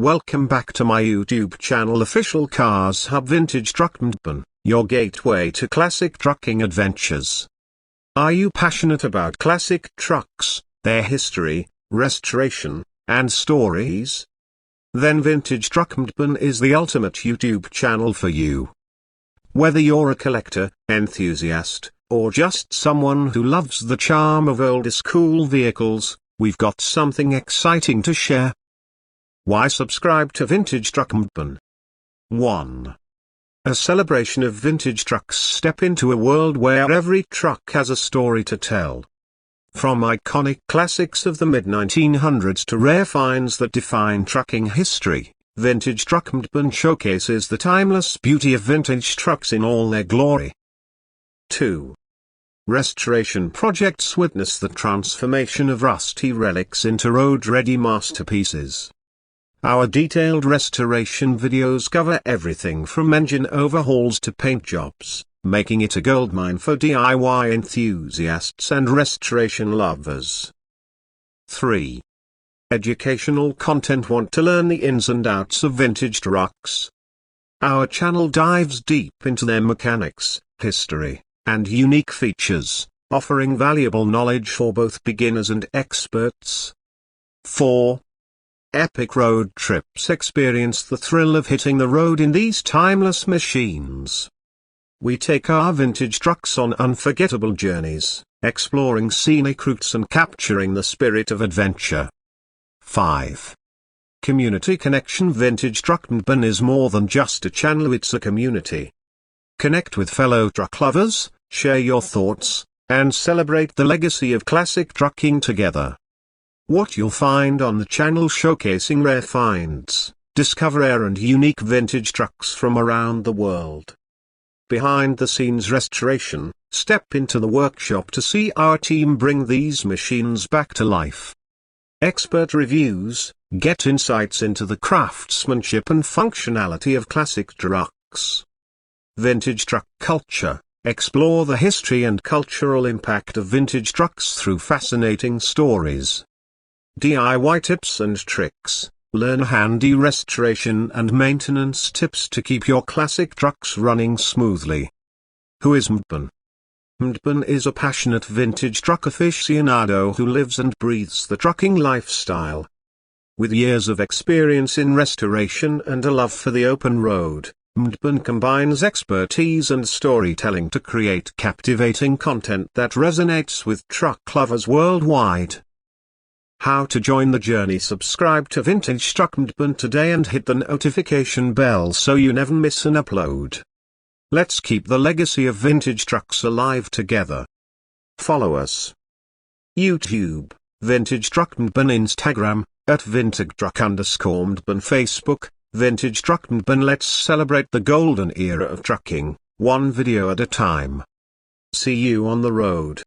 Welcome back to my YouTube channel Official Cars Hub Vintage Truck MDbern, your gateway to classic trucking adventures. Are you passionate about classic trucks, their history, restoration, and stories? Then Vintage Truck MDbern is the ultimate YouTube channel for you. Whether you're a collector, enthusiast, or just someone who loves the charm of old school vehicles, we've got something exciting to share. Why subscribe to Vintage Truck MDbern? 1. A celebration of vintage trucks. Step into a world where every truck has a story to tell. From iconic classics of the mid-1900s to rare finds that define trucking history, Vintage Truck MDbern showcases the timeless beauty of vintage trucks in all their glory. 2. Restoration projects. Witness the transformation of rusty relics into road-ready masterpieces. Our detailed restoration videos cover everything from engine overhauls to paint jobs, making it a goldmine for DIY enthusiasts and restoration lovers. 3. Educational content. Want to learn the ins and outs of vintage trucks? Our channel dives deep into their mechanics, history, and unique features, offering valuable knowledge for both beginners and experts. 4. Epic road trips. Experience the thrill of hitting the road in these timeless machines. We take our vintage trucks on unforgettable journeys, exploring scenic routes and capturing the spirit of adventure. 5. Community connection. Vintage Truck MDbern is more than just a channel, it's a community. Connect with fellow truck lovers, share your thoughts, and celebrate the legacy of classic trucking together. What you'll find on the channel: showcasing rare finds, discover rare and unique vintage trucks from around the world. Behind the scenes restoration, step into the workshop to see our team bring these machines back to life. Expert reviews, get insights into the craftsmanship and functionality of classic trucks. Vintage truck culture, explore the history and cultural impact of vintage trucks through fascinating stories. DIY tips and tricks, learn handy restoration and maintenance tips to keep your classic trucks running smoothly. Who is MDbern? MDbern is a passionate vintage truck aficionado who lives and breathes the trucking lifestyle. With years of experience in restoration and a love for the open road, MDbern combines expertise and storytelling to create captivating content that resonates with truck lovers worldwide. How to join the journey? Subscribe to Vintage Truck MDbern today and hit the notification bell so you never miss an upload. Let's keep the legacy of vintage trucks alive together. Follow us. YouTube, Vintage Truck MDbern. Instagram, @vintage_truck_MDbern. Facebook, Vintage Truck MDbern. Let's celebrate the golden era of trucking, one video at a time. See you on the road.